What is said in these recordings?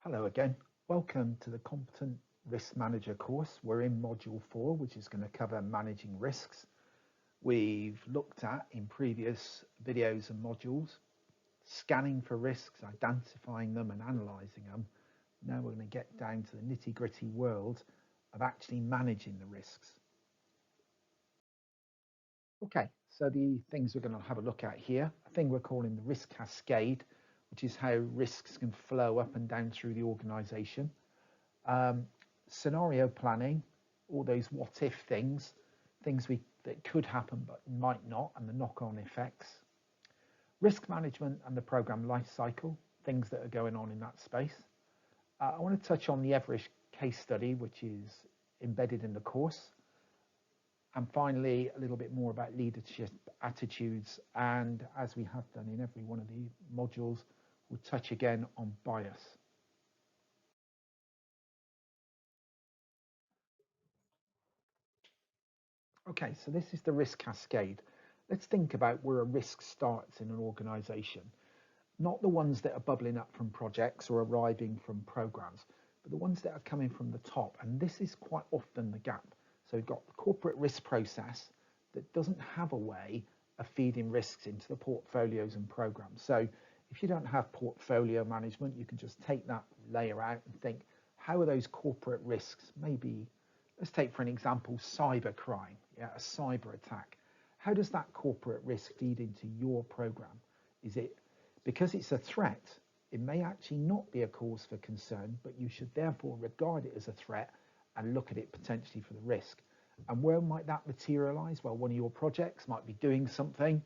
Hello again. Welcome to the Competent Risk Manager course. We're in Module 4, which is going to cover managing risks. We've looked at, in previous videos and modules, scanning for risks, identifying them and analysing them. Now we're going to get down to the nitty-gritty world of actually managing the risks. Okay, so the things we're going to have a look at here, a thing we're calling the risk cascade, which is how risks can flow up and down through the organisation. Scenario planning, all those what-if things that could happen but might not, and the knock-on effects. Risk management and the program lifecycle, things that are going on in that space. I want to touch on the Everest case study, which is embedded in the course. And finally, a little bit more about leadership attitudes. And as we have done in every one of the modules, we'll touch again on bias. Okay, so this is the risk cascade. Let's think about where a risk starts in an organization. Not the ones that are bubbling up from projects or arriving from programs, but the ones that are coming from the top. And this is quite often the gap. So we've got the corporate risk process that doesn't have a way of feeding risks into the portfolios and programs. So if you don't have portfolio management, you can just take that layer out and think, how are those corporate risks? Maybe, let's take for an example, cyber crime, a cyber attack. How does that corporate risk feed into your program? Is it because it's a threat? It may actually not be a cause for concern, but you should therefore regard it as a threat and look at it potentially for the risk. And where might that materialize? Well, one of your projects might be doing something.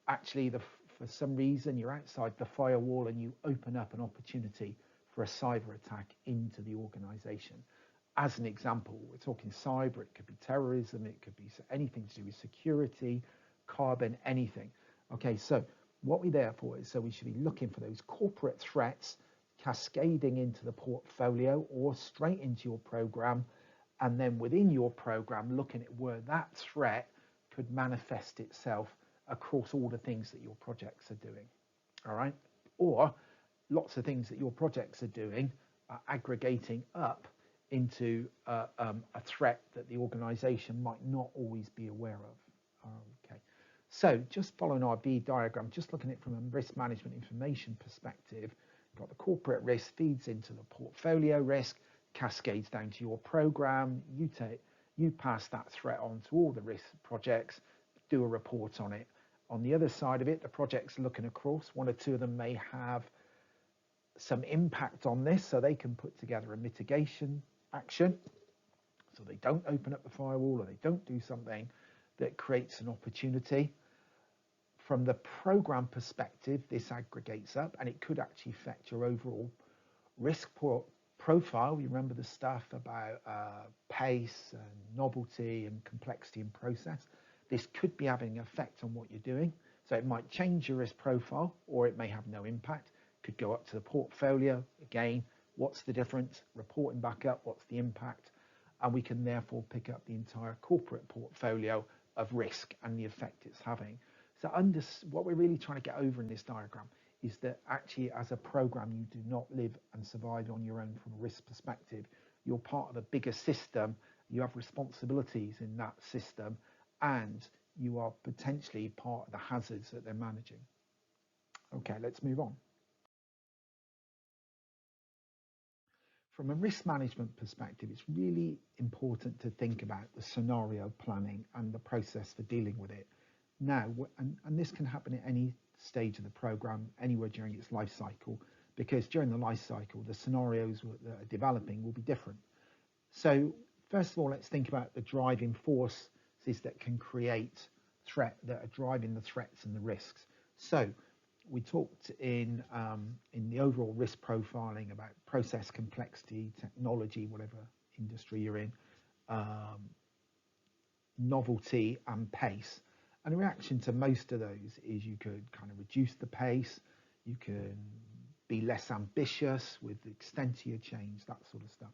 Actually, for some reason, you're outside the firewall and you open up an opportunity for a cyber attack into the organization. As an example, we're talking cyber, it could be terrorism, it could be anything to do with security, carbon, anything. Okay, so what we're there for is, so we should be looking for those corporate threats cascading into the portfolio or straight into your program, and then within your program looking at where that threat could manifest itself across all the things that your projects are doing. All right, or lots of things that your projects are doing are aggregating up into a threat that the organization might not always be aware of. Okay, so just following our V diagram, just looking at it from a risk management information perspective, got the corporate risk feeds into the portfolio risk, cascades down to your program. You pass that threat on to all the risk projects, do a report on it. On the other side of it, the project's looking across. One or two of them may have some impact on this, so they can put together a mitigation action. So they don't open up the firewall or they don't do something that creates an opportunity. From the program perspective, this aggregates up and it could actually affect your overall risk profile. You remember the stuff about pace and novelty and complexity and process. This could be having an effect on what you're doing. So it might change your risk profile or it may have no impact. Could go up to the portfolio. Again, what's the difference? Reporting back up, what's the impact? And we can therefore pick up the entire corporate portfolio of risk and the effect it's having. So what we're really trying to get over in this diagram is that actually as a program, you do not live and survive on your own from a risk perspective. You're part of a bigger system. You have responsibilities in that system and you are potentially part of the hazards that they're managing. Okay, let's move on. From a risk management perspective, it's really important to think about the scenario planning and the process for dealing with it. Now, and this can happen at any stage of the program, anywhere during its life cycle, because during the life cycle, the scenarios that are developing will be different. So first of all, let's think about the driving forces that can create that are driving the threats and the risks. So we talked in the overall risk profiling about process complexity, technology, whatever industry you're in, novelty and pace. And the reaction to most of those is you could kind of reduce the pace, you can be less ambitious with the extent of your change, that sort of stuff.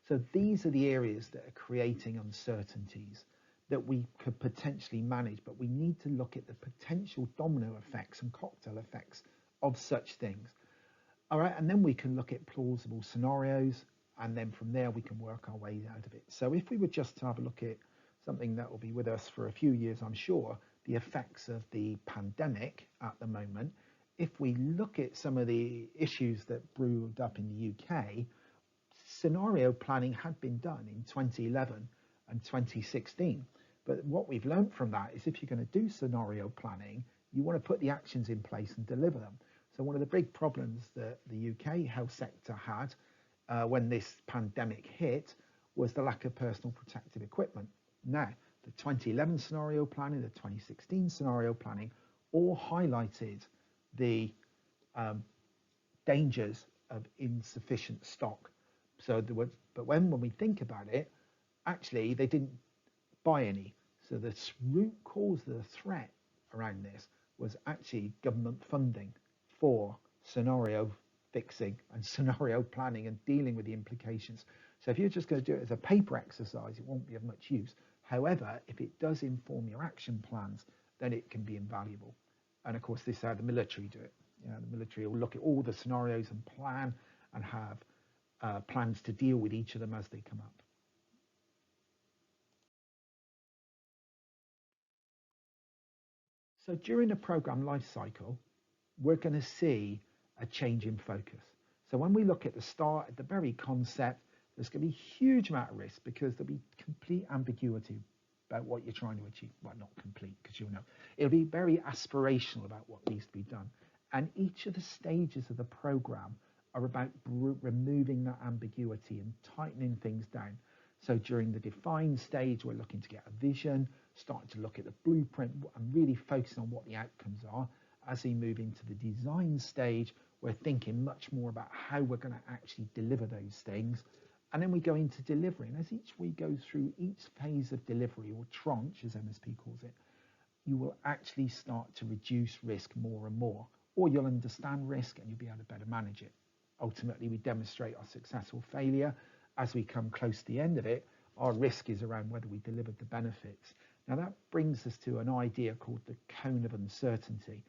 So these are the areas that are creating uncertainties that we could potentially manage, but we need to look at the potential domino effects and cocktail effects of such things. All right, and then we can look at plausible scenarios, and then from there we can work our way out of it. So if we were just to have a look at something that will be with us for a few years, I'm sure, the effects of the pandemic at the moment, if we look at some of the issues that brewed up in the UK, scenario planning had been done in 2011 and 2016. But what we've learned from that is if you're going to do scenario planning, you want to put the actions in place and deliver them. So one of the big problems that the UK health sector had when this pandemic hit was the lack of personal protective equipment. Now, the 2011 scenario planning, the 2016 scenario planning, all highlighted the dangers of insufficient stock. So there was, but when we think about it, actually they didn't buy any. So the root cause of the threat around this was actually government funding for scenario fixing and scenario planning and dealing with the implications. So if you're just going to do it as a paper exercise, it won't be of much use. However, if it does inform your action plans, then it can be invaluable. And of course, this is how the military do it. You know, the military will look at all the scenarios and plan and have plans to deal with each of them as they come up. So during the program life cycle, we're going to see a change in focus. So when we look at the start, at the very concept, there's going to be a huge amount of risk because there'll be complete ambiguity about what you're trying to achieve. Well, not complete, because you'll know. It'll be very aspirational about what needs to be done. And each of the stages of the program are about removing that ambiguity and tightening things down. So during the define stage, we're looking to get a vision, starting to look at the blueprint and really focusing on what the outcomes are. As we move into the design stage, we're thinking much more about how we're going to actually deliver those things. And then we go into delivery. And as we go through each phase of delivery, or tranche, as MSP calls it, you will actually start to reduce risk more and more, or you'll understand risk and you'll be able to better manage it. Ultimately, we demonstrate our success or failure. As we come close to the end of it, our risk is around whether we delivered the benefits. Now that brings us to an idea called the cone of uncertainty.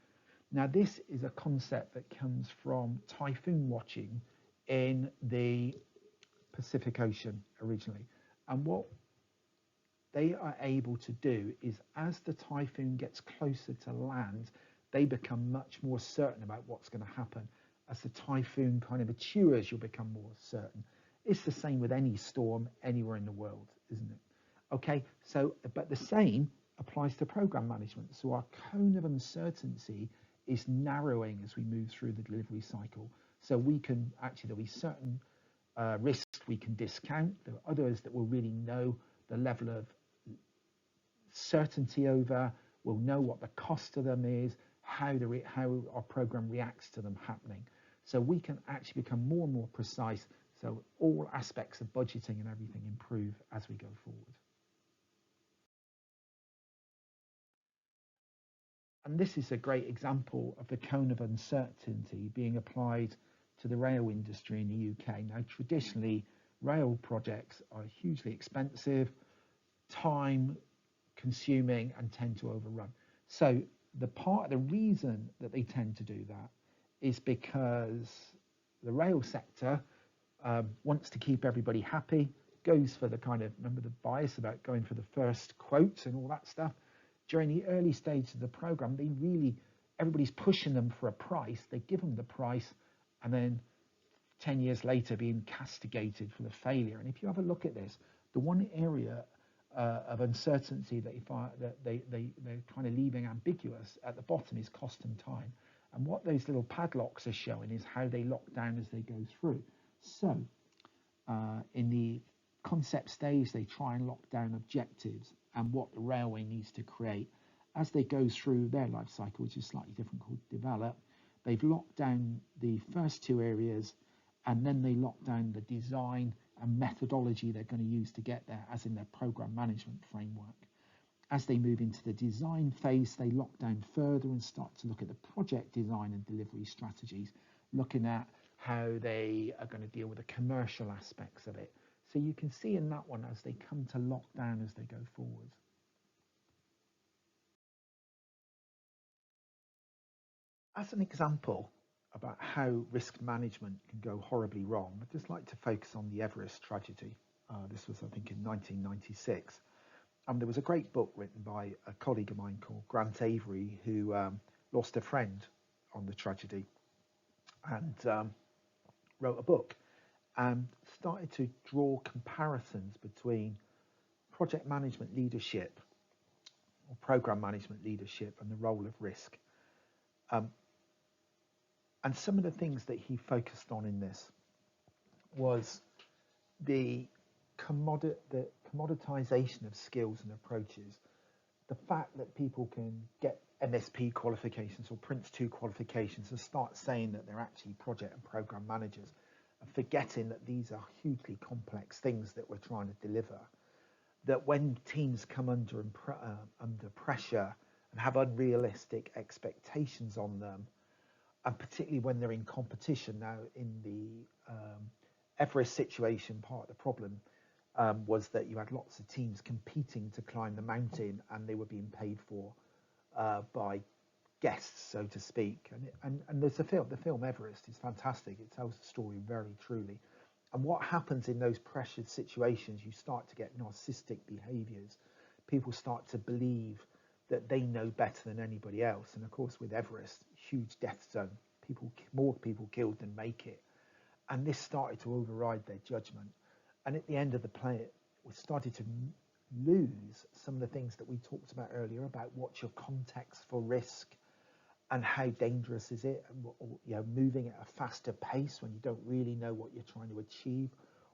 Now this is a concept that comes from typhoon watching in the Pacific Ocean originally. And what they are able to do is as the typhoon gets closer to land, they become much more certain about what's going to happen. As the typhoon kind of matures, you'll become more certain. It's the same with any storm anywhere in the world, isn't it? Okay, so, but the same applies to program management. So our cone of uncertainty is narrowing as we move through the delivery cycle. So we can actually, there'll be certain risks we can discount. There are others that will really know the level of certainty over, we'll know what the cost of them is, how our program reacts to them happening. So we can actually become more and more precise. So all aspects of budgeting and everything improve as we go forward. And this is a great example of the cone of uncertainty being applied to the rail industry in the UK. Now, traditionally, rail projects are hugely expensive, time consuming, and tend to overrun. So the reason that they tend to do that is because the rail sector wants to keep everybody happy, goes for the kind of, remember the bias about going for the first quotes and all that stuff. During the early stages of the program, everybody's pushing them for a price. They give them the price, and then 10 years later being castigated for the failure. And if you have a look at this, the one area of uncertainty that they're kind of leaving ambiguous at the bottom is cost and time. And what those little padlocks are showing is how they lock down as they go through. So in the concept stage, they try and lock down objectives and what the railway needs to create. As they go through their life cycle, which is slightly different, called develop, they've locked down the first two areas, and then they lock down the design and methodology they're going to use to get there, as in their program management framework. As they move into the design phase, they lock down further and start to look at the project design and delivery strategies, looking at how they are going to deal with the commercial aspects of it. So you can see in that one as they come to lock down as they go forward. As an example about how risk management can go horribly wrong, I'd just like to focus on the Everest tragedy. This was, I think, in 1996. There was a great book written by a colleague of mine called Grant Avery, who lost a friend on the tragedy, and wrote a book and started to draw comparisons between project management leadership or program management leadership and the role of risk. And some of the things that he focused on in this was the commoditization of skills and approaches, the fact that people can get MSP qualifications or Prince 2 qualifications and start saying that they're actually project and program managers, and forgetting that these are hugely complex things that we're trying to deliver. That when teams come under pressure and have unrealistic expectations on them, and particularly when they're in competition. Now, in the Everest situation, part of the problem was that you had lots of teams competing to climb the mountain, and they were being paid for by guests, so to speak. And there's the film Everest is fantastic. It tells the story very truly. And what happens in those pressured situations, you start to get narcissistic behaviors. People start to believe that they know better than anybody else. And of course, with Everest, huge death zone, more people killed than make it. And this started to override their judgment. And at the end of the play, we started to lose some of the things that we talked about earlier about what's your context for risk and how dangerous is it, and moving at a faster pace when you don't really know what you're trying to achieve,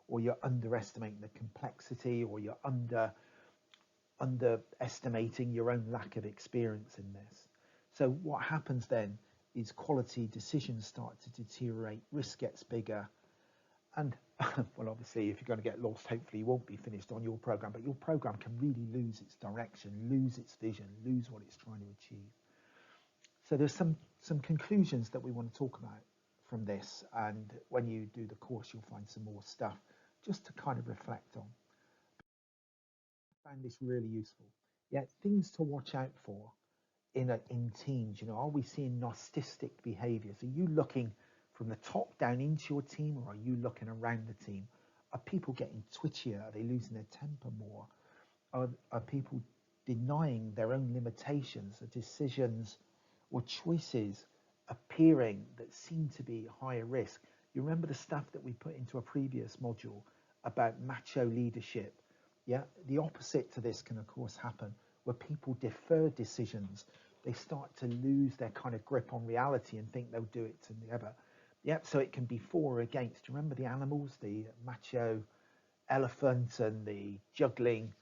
or you're underestimating the complexity, or you're underestimating your own lack of experience in this. So what happens then is quality decisions start to deteriorate, risk gets bigger, and well, obviously, if you're going to get lost, hopefully you won't be finished on your program, but your program can really lose its direction, lose its vision, lose what it's trying to achieve. So there's some conclusions that we want to talk about from this, and when you do the course, you'll find some more stuff just to kind of reflect on. I found this really useful. Yeah, things to watch out for in teams. Are we seeing narcissistic behaviors? Are you looking from the top down into your team, or are you looking around the team? Are people getting twitchier? Are they losing their temper more? Are people denying their own limitations? Are decisions or choices appearing that seem to be higher risk? You remember the stuff that we put into a previous module about macho leadership? Yeah, the opposite to this can of course happen, where people defer decisions. They start to lose their kind of grip on reality and think they'll do it together. Yep, so it can be for or against. Do you remember the animals, the macho elephant and the juggling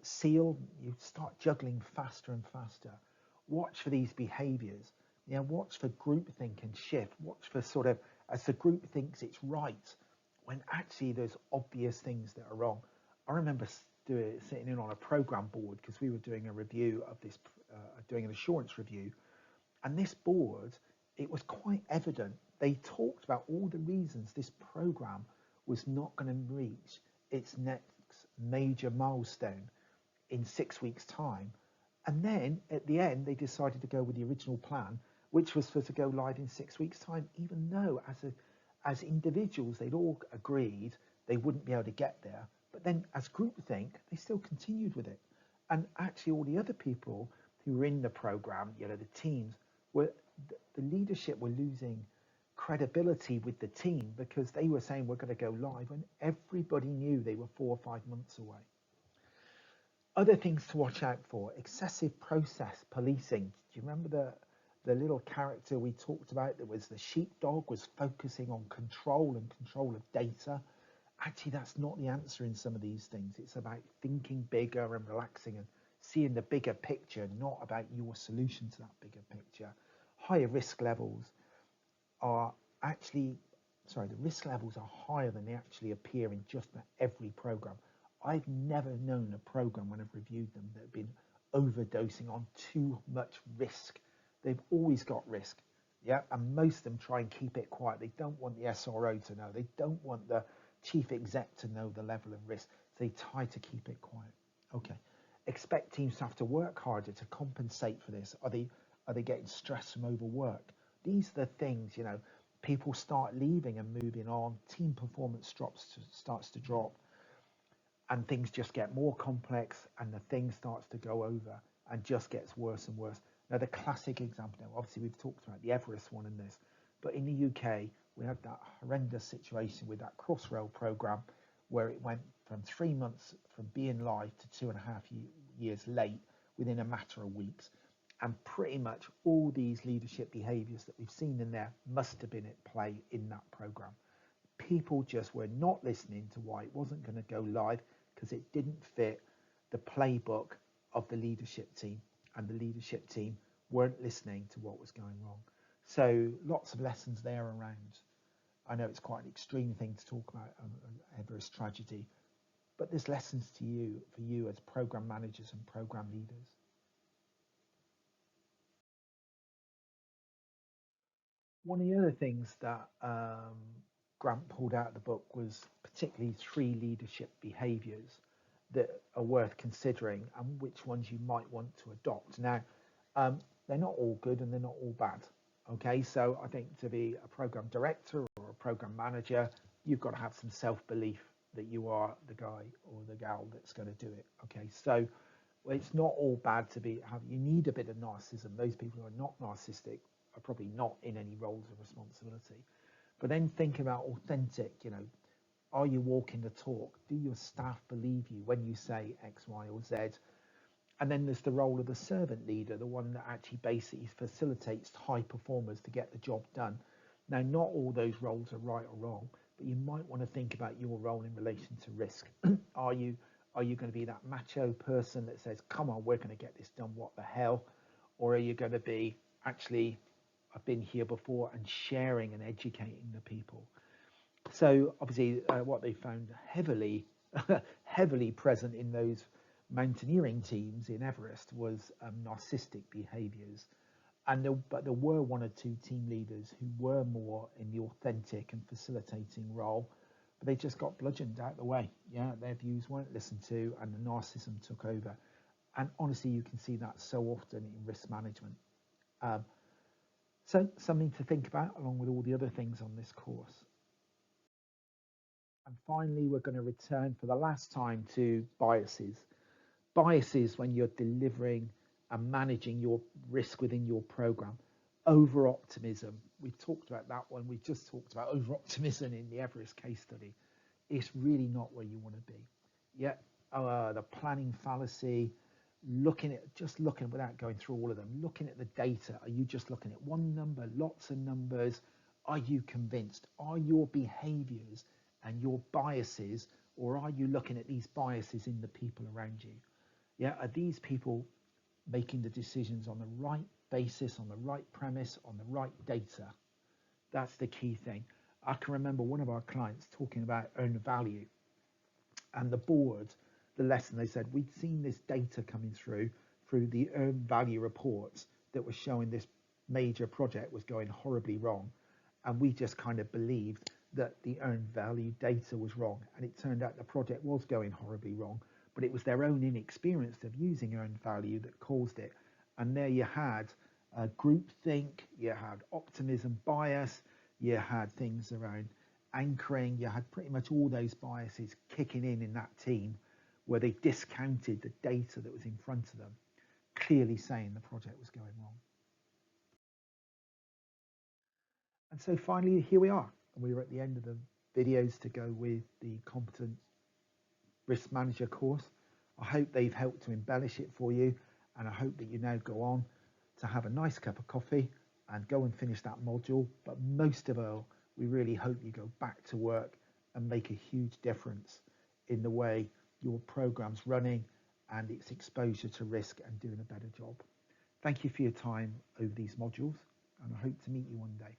seal? You start juggling faster and faster. Watch for these behaviors. Watch for groupthink and shift. Watch for sort of, as the group thinks it's right, when actually there's obvious things that are wrong. I remember sitting in on a program board because we were doing a review of this, doing an assurance review. And this board, it was quite evident. They talked about all the reasons this program was not going to reach its next major milestone in 6 weeks' time. And then at the end, they decided to go with the original plan, which was to go live in 6 weeks' time, even though as individuals, they'd all agreed they wouldn't be able to get there. But then as groupthink, they still continued with it. And actually all the other people who were in the program, the teams, the leadership were losing credibility with the team because they were saying we're going to go live when everybody knew they were 4 or 5 months away. Other things to watch out for: excessive process policing. Do you remember the little character we talked about that was the sheepdog, was focusing on control and control of data? Actually, that's not the answer in some of these things. It's about thinking bigger and relaxing and seeing the bigger picture, not about your solution to that bigger picture. Higher risk levels are actually, the risk levels are higher than they actually appear in just about every program. I've never known a program when I've reviewed them that have been overdosing on too much risk. They've always got risk, yeah, and most of them try and keep it quiet. They don't want the SRO to know. They don't want the chief exec to know the level of risk. So they try to keep it quiet. Okay, expect teams to have to work harder to compensate for this. Are they getting stressed from overwork? These are the things, people start leaving and moving on, team performance starts to drop, and things just get more complex, and the thing starts to go over and just gets worse and worse. Now, the classic example, now obviously we've talked about the Everest one in this, but in the UK, we had that horrendous situation with that Crossrail program where it went from 3 months from being live to 2.5 years late within a matter of weeks. And pretty much all these leadership behaviors that we've seen in there must have been at play in that program. People just were not listening to why it wasn't going to go live, because it didn't fit the playbook of the leadership team, and the leadership team weren't listening to what was going wrong. So lots of lessons there around. I know it's quite an extreme thing to talk about, Everest tragedy, but there's lessons for you as program managers and program leaders. One of the other things that Grant pulled out of the book was particularly 3 leadership behaviors that are worth considering, and which ones you might want to adopt. Now, they're not all good and they're not all bad. Okay, so I think to be a program director or a program manager, you've got to have some self-belief that you are the guy or the gal that's going to do it. Okay, so it's not all bad to you need a bit of narcissism. Those people who are not narcissistic are probably not in any roles of responsibility. But then think about authentic, are you walking the talk? Do your staff believe you when you say X, Y, or Z? And then there's the role of the servant leader, the one that actually basically facilitates high performers to get the job done. Now, not all those roles are right or wrong, but you might want to think about your role in relation to risk. Are you going to be that macho person that says, come on, we're going to get this done, what the hell? Or are you going to be, actually, I've been here before, and sharing and educating the people? So obviously what they found heavily present in those mountaineering teams in Everest was narcissistic behaviors. But there were 1 or 2 team leaders who were more in the authentic and facilitating role, but they just got bludgeoned out of the way. Yeah, their views weren't listened to, and the narcissism took over. And honestly, you can see that so often in risk management. So something to think about, along with all the other things on this course. And finally, we're going to return for the last time to biases. Biases when you're delivering and managing your risk within your program. Over optimism. We've talked about that one. We just talked about over optimism in the Everest case study. It's really not where you want to be. Yet the planning fallacy, looking without going through all of them, looking at the data. Are you just looking at one number, lots of numbers? Are you convinced? Are your behaviors and your biases, or are you looking at these biases in the people around you? Yeah, are these people making the decisions on the right basis, on the right premise, on the right data? That's the key thing. I can remember one of our clients talking about earned value, and the board, the lesson, they said, we'd seen this data coming through the earned value reports that was showing this major project was going horribly wrong. And we just kind of believed that the earned value data was wrong. And it turned out the project was going horribly wrong, but it was their own inexperience of using earned value that caused it. And there you had groupthink, you had optimism bias, you had things around anchoring, you had pretty much all those biases kicking in that team, where they discounted the data that was in front of them, clearly saying the project was going wrong. And so finally, here we are. And we were at the end of the videos to go with the Competent Risk Manager course. I hope they've helped to embellish it for you. And I hope that you now go on to have a nice cup of coffee and go and finish that module. But most of all, we really hope you go back to work and make a huge difference in the way your program's running and its exposure to risk and doing a better job. Thank you for your time over these modules, and I hope to meet you one day.